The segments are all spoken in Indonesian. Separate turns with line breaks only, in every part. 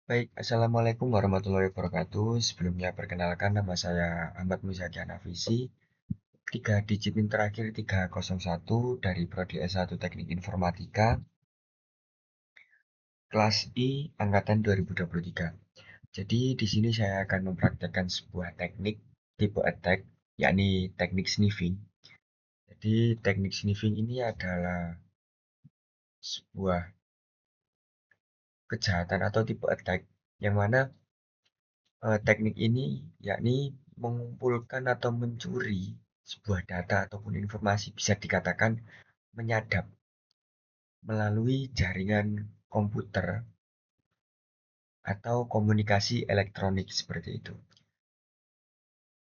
Baik, Assalamualaikum warahmatullahi wabarakatuh. Sebelumnya perkenalkan nama saya Ahmad Muzaki Nafisi. Tiga digit PIN terakhir 301 dari Prodi S1 Teknik Informatika, kelas I, angkatan 2023. Jadi di sini saya akan mempraktekkan sebuah teknik tipe attack, yakni teknik sniffing. Jadi teknik sniffing ini adalah sebuah kejahatan atau tipe attack yang mana teknik ini yakni mengumpulkan atau mencuri sebuah data ataupun informasi, bisa dikatakan menyadap melalui jaringan komputer atau komunikasi elektronik seperti itu.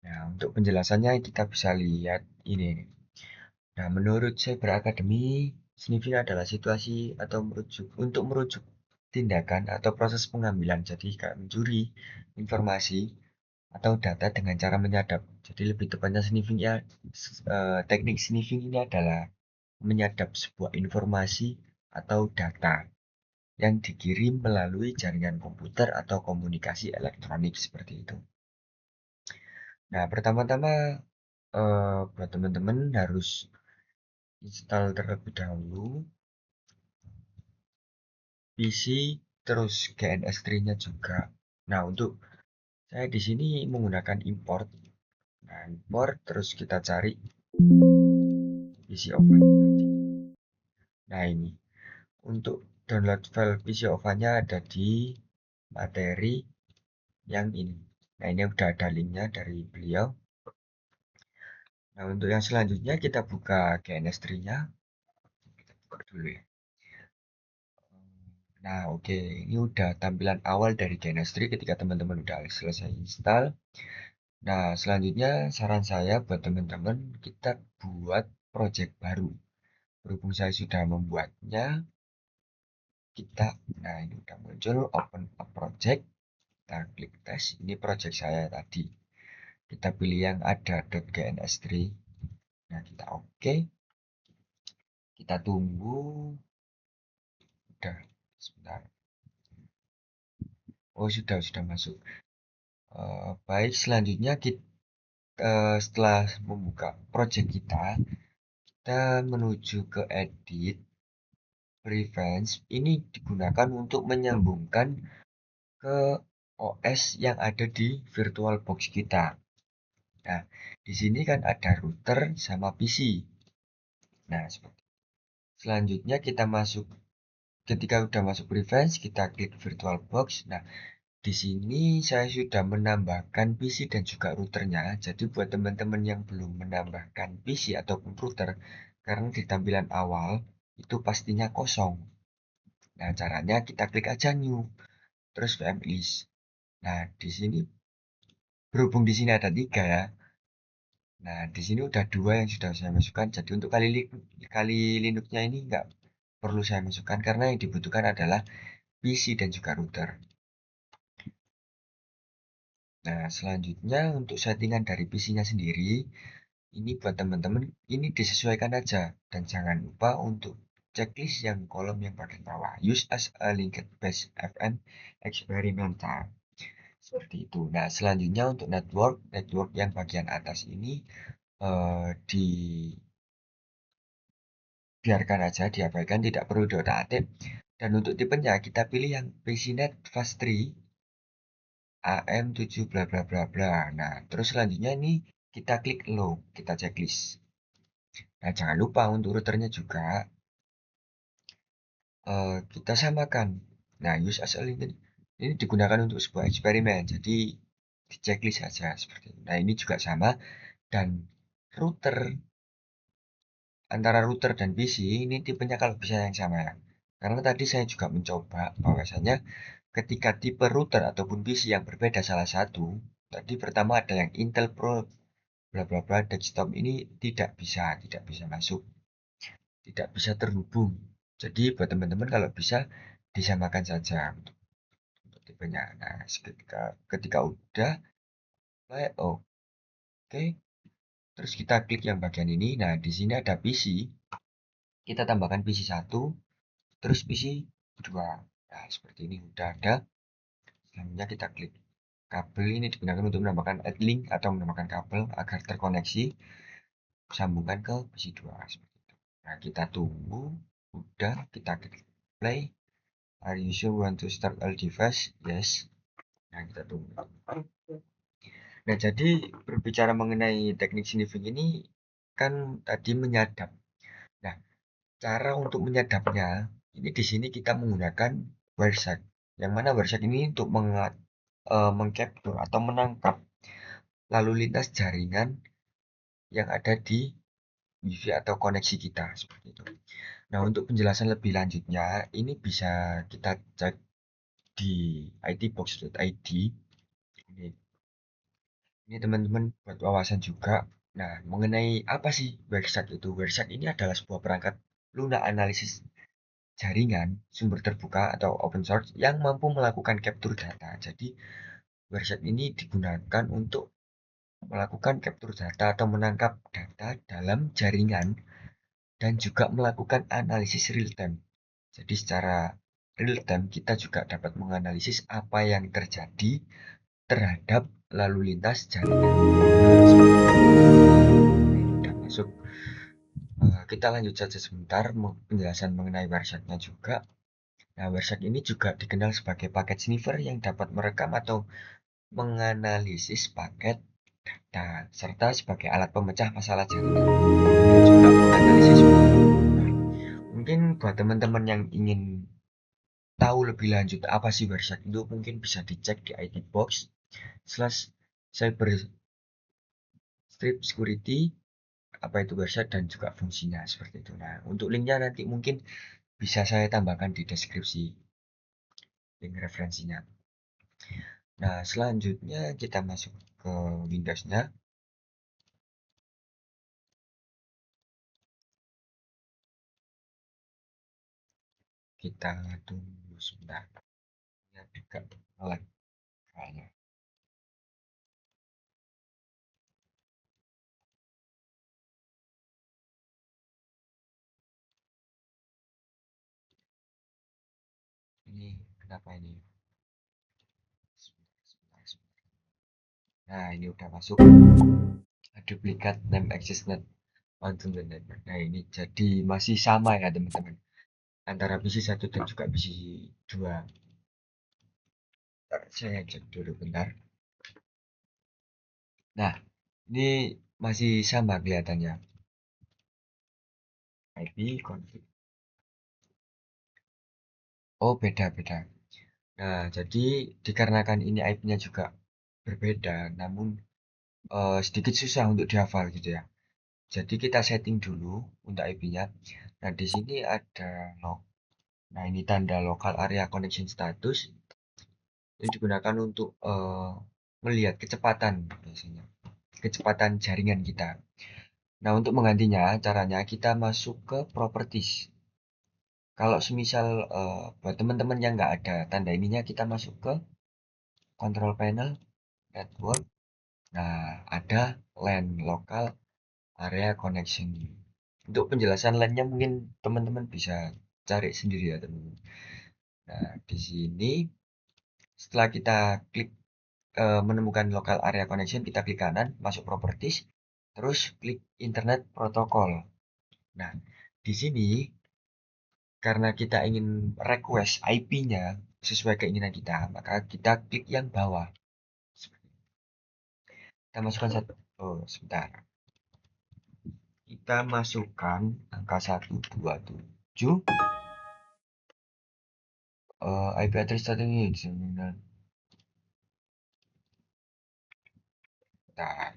Nah, untuk penjelasannya kita bisa lihat ini. Nah, menurut Cyber Academy, sniffing adalah situasi atau merujuk tindakan atau proses pengambilan, jadi kayak mencuri informasi atau data dengan cara menyadap. Jadi lebih tepatnya teknik sniffing ini adalah menyadap sebuah informasi atau data yang dikirim melalui jaringan komputer atau komunikasi elektronik seperti itu. Nah, pertama-tama buat teman-teman harus install terlebih dahulu PC, terus GNS3-nya juga. Nah, untuk saya di sini menggunakan import. Nah, import terus kita cari PC Oven. Nah, ini untuk download file PC Oven-nya ada di materi yang ini. Nah, ini udah ada linknya dari beliau. Nah, untuk yang selanjutnya kita buka GNS3-nya. Kita buka dulu ya. Nah, oke. Ini udah tampilan awal dari GNS3 ketika teman-teman udah selesai install. Nah, selanjutnya saran saya buat teman-teman kita buat project baru. Berhubung saya sudah membuatnya, nah ini udah muncul open a project. Kita klik tes, ini project saya tadi. Kita pilih yang ada .gns3. Nah, kita oke. Kita tunggu. Udah, sebentar. Oh, sudah masuk. Baik, selanjutnya setelah membuka project kita menuju ke edit. Prevents ini digunakan untuk menyambungkan ke OS yang ada di VirtualBox kita. Nah, di sini kan ada router sama PC. Nah, selanjutnya ketika udah masuk Prevents, kita klik VirtualBox. Nah, di sini saya sudah menambahkan PC dan juga routernya. Jadi buat teman-teman yang belum menambahkan PC ataupun router, karena di tampilan awal itu pastinya kosong. Nah, caranya kita klik aja new, terus VMlist. Nah, di sini berhubung di sini ada 3 ya. Nah, di sini udah 2 yang sudah saya masukkan. Jadi untuk kali Linuxnya ini nggak perlu saya masukkan karena yang dibutuhkan adalah PC dan juga router. Nah, selanjutnya untuk settingan dari PC-nya sendiri, ini buat teman-teman, ini disesuaikan aja. Dan jangan lupa untuk checklist yang kolom yang bagian bawah. Use as a linked base FM experimental. Seperti itu. Nah, selanjutnya untuk network yang bagian atas ini dibiarkan aja, diabaikan, tidak perlu diotak-atik. Dan untuk tipenya kita pilih yang PCNet Fast 3 AM7 bla bla bla bla. Nah, terus selanjutnya ini kita klik low, kita checklist. Nah, jangan lupa untuk routernya juga kita samakan. Nah, use as a link ini digunakan untuk sebuah eksperimen, jadi di checklist saja seperti itu. Nah, ini juga sama dan router antara router dan PC ini tipenya kalau bisa yang sama ya. Karena tadi saya juga mencoba bahwasanya ketika tipe router ataupun PC yang berbeda salah satu, tadi pertama ada yang Intel Pro bla bla bla desktop ini tidak bisa masuk, tidak bisa terhubung. Jadi buat teman-teman kalau bisa disamakan saja untuk tipenya. Nah, ketika udah baik, oke, terus kita klik yang bagian ini. Nah, di sini ada PC, kita tambahkan PC 1, terus PC 2. Nah, seperti ini udah ada. Selanjutnya kita klik kabel. Ini digunakan untuk menambahkan link atau menambahkan kabel agar terkoneksi sambungan ke PC 2 seperti itu. Nah, kita tunggu. Udah, kita klik play. Are you sure want to start all device? Yes. Nah, kita tunggu. Nah, jadi berbicara mengenai teknik sniffing ini kan tadi menyadap. Nah, cara untuk menyadapnya ini di sini kita menggunakan Wireshark. Yang mana Wireshark ini untuk mengcapture atau menangkap lalu lintas jaringan yang ada di WiFi atau koneksi kita seperti itu. Nah, untuk penjelasan lebih lanjutnya ini bisa kita cek di itbox.id. Ini teman-teman buat wawasan juga. Nah, mengenai apa sih Wireshark itu? Wireshark ini adalah sebuah perangkat lunak analisis jaringan sumber terbuka atau open source yang mampu melakukan capture data. Jadi, Wireshark ini digunakan untuk melakukan capture data atau menangkap data dalam jaringan dan juga melakukan analisis real time. Jadi secara real time kita juga dapat menganalisis apa yang terjadi terhadap lalu lintas jaringan. Sudah masuk. Kita lanjut saja sebentar penjelasan mengenai Wireshark-nya juga. Nah, Wireshark ini juga dikenal sebagai paket sniffer yang dapat merekam atau menganalisis paket data serta sebagai alat pemecah masalah jaringan dan juga menganalisis. Nah, mungkin buat teman-teman yang ingin tahu lebih lanjut apa sih Wireshark itu mungkin bisa dicek di itbox slash cyber strip security apa itu Wireshark dan juga fungsinya seperti itu. Nah, untuk linknya nanti mungkin bisa saya tambahkan di deskripsi link referensinya. Nah, selanjutnya kita masuk ke Windows-nya. Kita tunggu sebentar. Ya, juga lag kayaknya. Ini kenapa ini? Sebentar. Nah, ini udah masuk. Duplikat name access net onto the network. Nah, ini jadi masih sama ya teman-teman. Antara PC 1 dan juga PC 2. Saya cek dulu bentar. Nah, ini masih sama kelihatannya. IP config. Oh, beda-beda. Nah, jadi dikarenakan ini IP-nya juga berbeda, namun sedikit susah untuk dihafal gitu ya. Jadi kita setting dulu untuk IP-nya. Nah, di sini ada log. Nah, ini tanda local area connection status. Ini digunakan untuk melihat kecepatan biasanya. Kecepatan jaringan kita. Nah, untuk menggantinya, caranya kita masuk ke properties. Kalau semisal buat teman-teman yang nggak ada tanda ininya, kita masuk ke control panel, network. Nah, ada LAN, local area connection. Untuk penjelasan lainnya mungkin teman-teman bisa cari sendiri ya teman-teman. Nah, di sini setelah kita klik menemukan local area connection, kita klik kanan, masuk properties, terus klik internet protocol. Nah, di sini karena kita ingin request IP-nya sesuai keinginan kita, maka kita klik yang bawah. Kita masukkan satu, oh sebentar. Kita masukkan angka 127 IP address starting ini. Nah,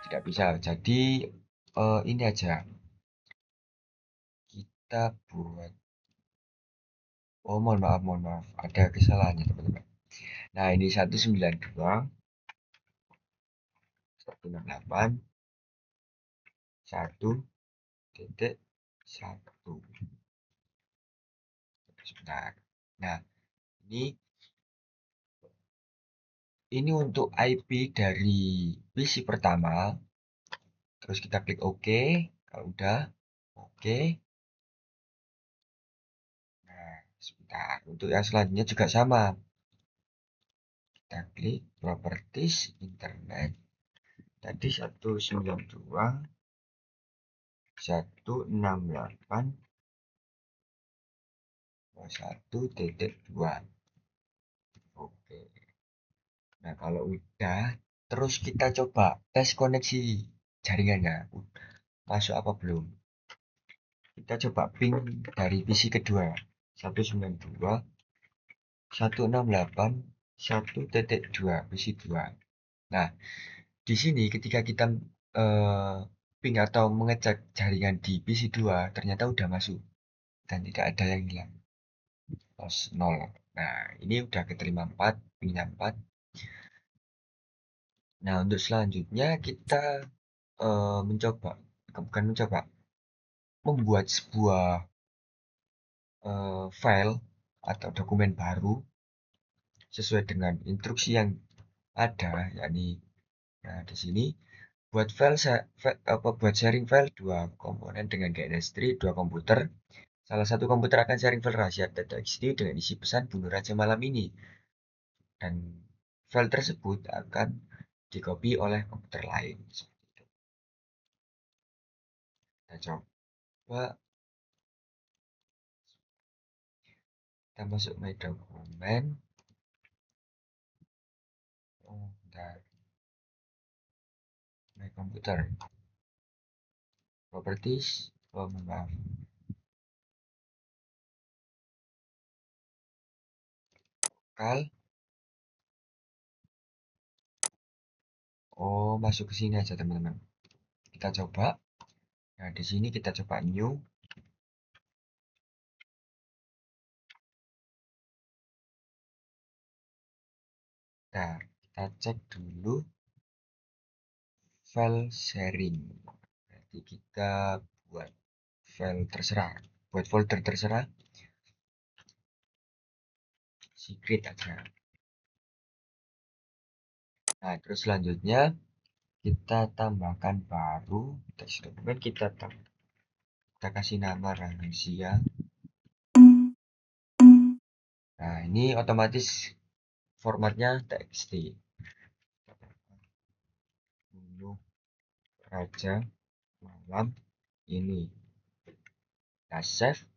tidak bisa. Jadi ini aja. Kita buat. Oh, mohon maaf. Ada kesalahannya teman-teman. Nah, ini 192 168 1.1. Sebentar. Nah, ini untuk IP dari PC pertama. Terus kita klik OK. Kalau udah, OK. Nah, Sebentar, untuk yang selanjutnya juga sama. Kita klik properties internet. Tadi 192.168.21.2. Oke. Nah, kalau udah, terus kita coba tes koneksi jaringannya. Masuk apa belum? Kita coba ping dari PC kedua. 192.168.1.2 PC 2. Nah, di sini ketika kita eh, ping atau mengecek jaringan di PC 2 ternyata udah masuk dan tidak ada yang hilang. Pos 0. Nah, ini udah keterima 4, pingnya 4. Nah, untuk selanjutnya kita mencoba, bukan mencoba, membuat sebuah file atau dokumen baru sesuai dengan instruksi yang ada, yakni nah di sini buat buat sharing file dua komponen dengan chemistry dua komputer. Salah satu komputer akan sharing file rahasia .txt dengan isi pesan bunuh raja malam ini dan file tersebut akan dikopi oleh komputer lain. Seperti itu. Kita coba kita masuk my dokumen. Oh, bentar. My komputer. Properties. Oh, maaf. Lokal. Oh, masuk ke sini aja teman-teman. Kita coba. Nah, di sini kita coba new. Nah, kita cek dulu file sharing. Berarti kita buat file terserah, buat folder terserah, secret aja. Nah, terus selanjutnya kita tambahkan baru teks dokumen, kita kasih nama rahasia. Nah, ini otomatis formatnya txt. Bunuh raja malam ini. Nah, save.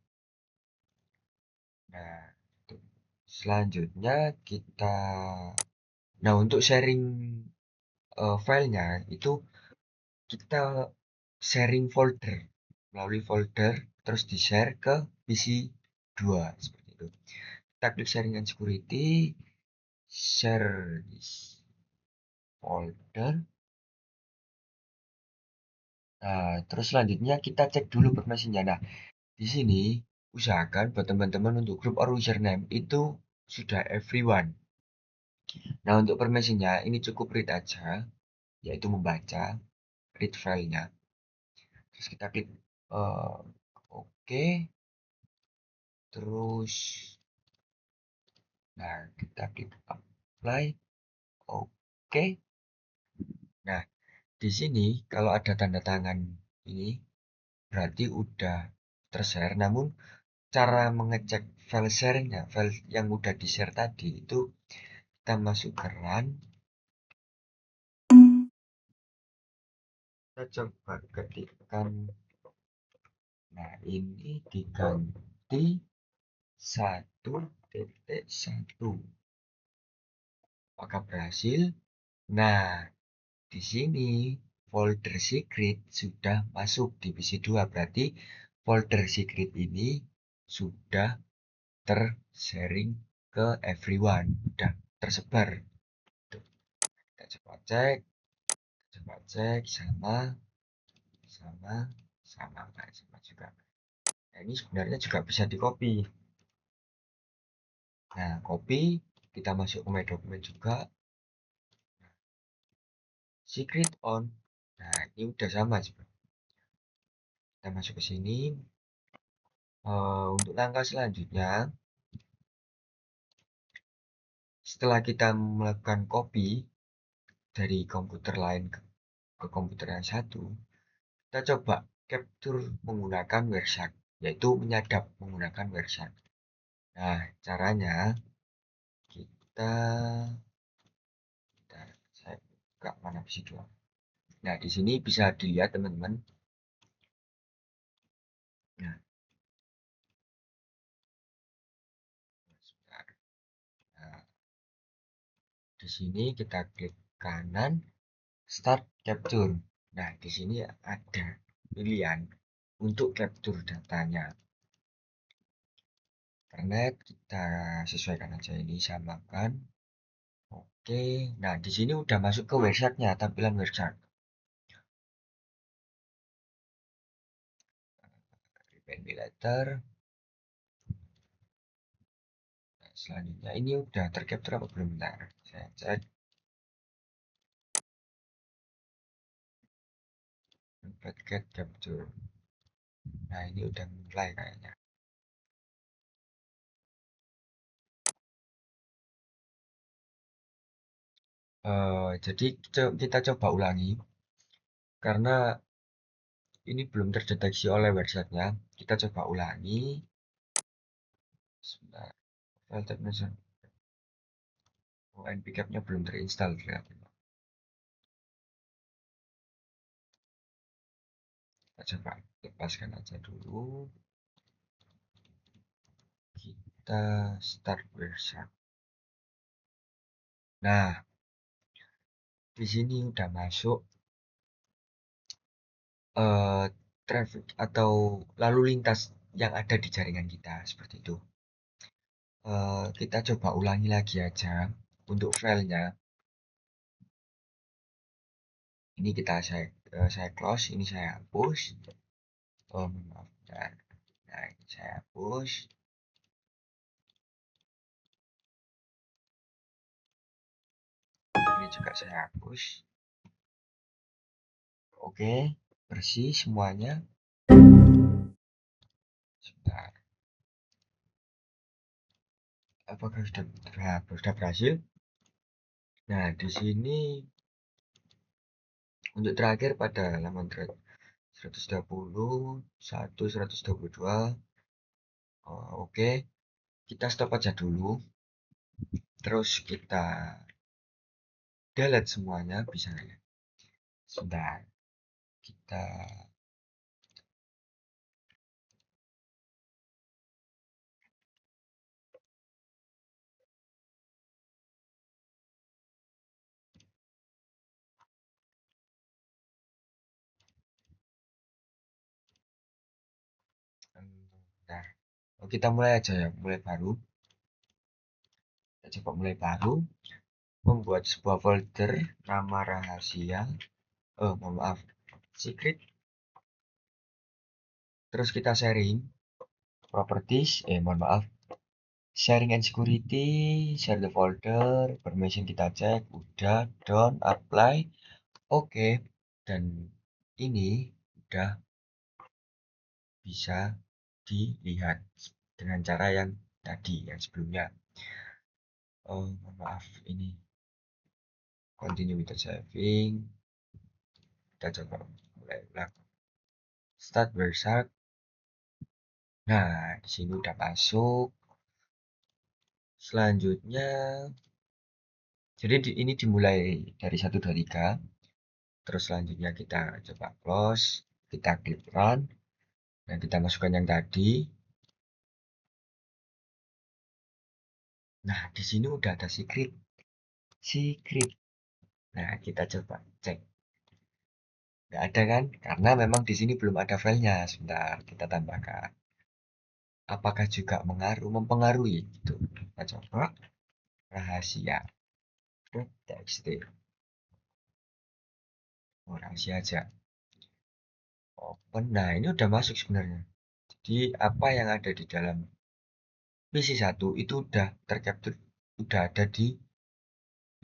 Nah, selanjutnya kita, nah untuk sharing filenya itu kita sharing folder melalui folder terus di share ke PC 2 seperti itu. Kita klik sharing and security, share this folder. Nah, terus selanjutnya kita cek dulu permissionnya. Nah, di sini usahakan buat teman-teman untuk group or username itu sudah everyone. Nah, untuk permissionnya ini cukup read aja, yaitu membaca, read filenya. Terus kita klik oke. Terus, nah kita klik apply, oke. Nah, di sini kalau ada tanda tangan ini berarti udah tershare. Namun cara mengecek file sharingnya, file yang udah di share tadi itu kita masuk ke run. Kita coba ketikkan. Nah, ini diganti 1.1. Apakah berhasil? Nah, di sini folder secret sudah masuk di PC 2, berarti folder secret ini sudah tersharing ke everyone, sudah tersebar. Tuh, kita coba cek sama sama sama sama juga. Nah, ini sebenarnya juga bisa di copy. Nah, copy kita masuk ke my document juga. Secret on. Nah, ini udah sama juga. Kita masuk ke sini. Untuk langkah selanjutnya, setelah kita melakukan copy dari komputer lain ke komputer yang satu, kita coba capture menggunakan Wireshark, yaitu menyadap menggunakan Wireshark. Nah, caranya kita, saya buka mana sih dulu. Nah, di sini bisa dilihat teman-teman. Nah, sebentar. Nah, di sini kita klik kanan, start capture. Nah, di sini ada pilihan untuk capture datanya. Karena kita sesuaikan aja ini, samakan. Oke, nah di sini udah masuk ke websitenya, tampilan website. Prepare me later. Nah, selanjutnya ini udah tercapture apa belum? Bentar, saya cek. Get capture. Nah, ini udah mulai kayaknya. Jadi kita coba ulangi karena ini belum terdeteksi oleh websitenya. Kita coba ulangi. Sebentar. File type manager. Oh, npcap-nya belum terinstall ternyata. Kita coba lepaskan aja dulu. Kita start website. Nah, di sini udah masuk traffic atau lalu lintas yang ada di jaringan kita seperti itu. Kita coba ulangi lagi aja untuk filenya. Ini saya close, ini saya hapus. Oh, maaf. Nah, ini saya hapus. Ini juga saya hapus. Oke, bersih semuanya. Sebentar. Apakah sudah berhasil? Nah, di sini untuk terakhir pada halaman 121, 122. Oke, kita stop aja dulu. Terus kita delete semuanya, bisa nggak ya? Sebentar, kita bentar. Oh, kita mulai aja ya, mulai baru. Kita coba mulai baru. Membuat sebuah folder nama rahasia. Oh, mohon maaf, secret. Terus kita sharing, properties. Mohon maaf, sharing and security, share the folder, permission kita cek, udah, done, apply, oke. Dan ini udah bisa dilihat dengan cara yang tadi, yang sebelumnya. Oh, mohon maaf, ini continue with the saving. Kita coba mulai ulang. Start website. Nah, di sini udah masuk. Selanjutnya, jadi ini dimulai dari 1, 2, 3. Terus selanjutnya kita coba close, kita klik run, dan kita masukkan yang tadi. Nah, di sini udah ada secret. Secret. Nah, kita coba cek. Nggak ada kan? Karena memang di sini belum ada filenya. Sebentar, kita tambahkan. Apakah juga mempengaruhi? Gitu. Kita coba rahasia. .txt. Oh, rahasia aja. Open. Nah, ini udah masuk sebenarnya. Jadi, apa yang ada di dalam PC1 itu udah tercapture, udah ada di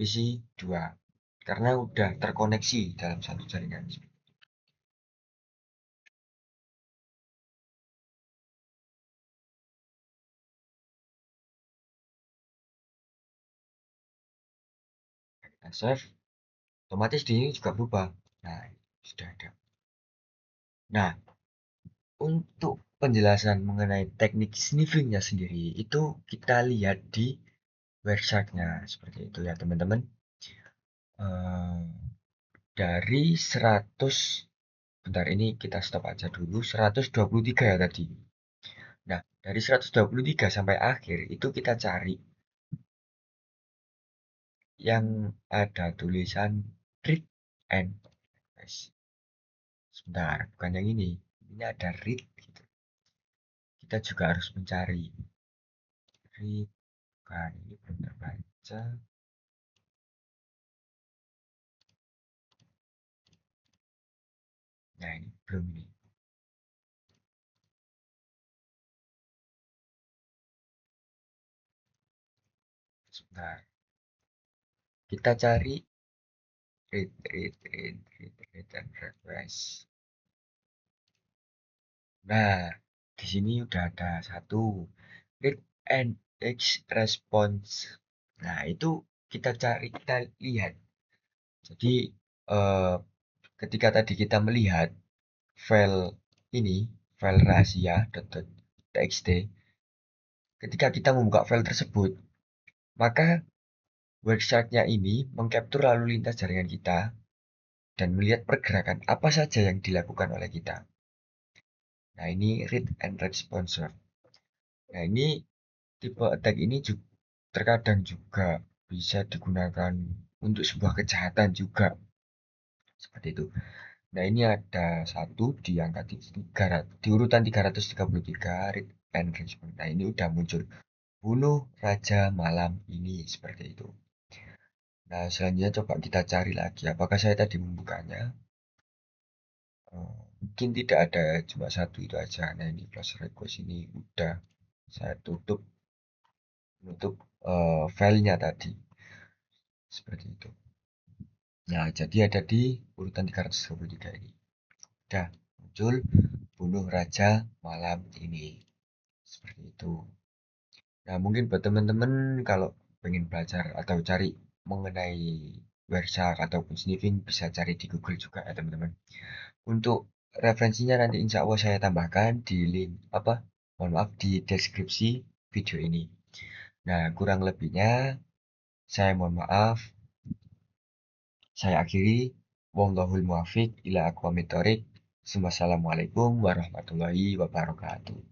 PC2. Karena udah terkoneksi dalam satu jaringan. Kita save, otomatis di sini juga berubah. Nah, sudah ada. Nah, untuk penjelasan mengenai teknik sniffingnya sendiri itu kita lihat di websitenya seperti itu ya teman-teman. Eh, dari 100, bentar ini kita stop aja dulu, 123 ya tadi. Nah, dari 123 sampai akhir itu kita cari yang ada tulisan read and request. Sebentar, bukan yang ini. Ini ada read gitu. Kita juga harus mencari read, bukan ini belum terbaca. Nah, ini belum ini. Sebentar. Kita cari read and request. Nah, di sini udah ada satu read and text response. Nah, itu kita cari, kita lihat. Jadi, eh, ketika tadi kita melihat file ini, file rahasia.txt, ketika kita membuka file tersebut, maka website-nya ini mengcapture lalu lintas jaringan kita dan melihat pergerakan apa saja yang dilakukan oleh kita. Nah, ini read and response. Nah, ini tipe attack ini juga terkadang juga bisa digunakan untuk sebuah kejahatan juga. Seperti itu. Nah, ini ada satu di angka 300, di urutan 333 read and response. Nah, ini udah muncul. Bunuh Raja Malam ini seperti itu. Nah, selanjutnya coba kita cari lagi. Apakah saya tadi membukanya? Mungkin tidak ada, cuma satu itu aja. Nah, ini plus request ini udah saya tutup, menutup filenya tadi. Seperti itu. Nah, jadi ada di urutan 323 ini. Udah muncul bunuh raja malam ini. Seperti itu. Nah, mungkin buat teman-teman kalau pengen belajar atau cari mengenai Wersak ataupun sniffing bisa cari di Google juga ya teman-teman. Untuk referensinya nanti insya Allah saya tambahkan di link apa? Mohon maaf di deskripsi video ini. Nah, kurang lebihnya saya mohon maaf. Saya akhiri. Wallahul muwaffiq ila aqwamit thoriq. Wassalamualaikum warahmatullahi wabarakatuh.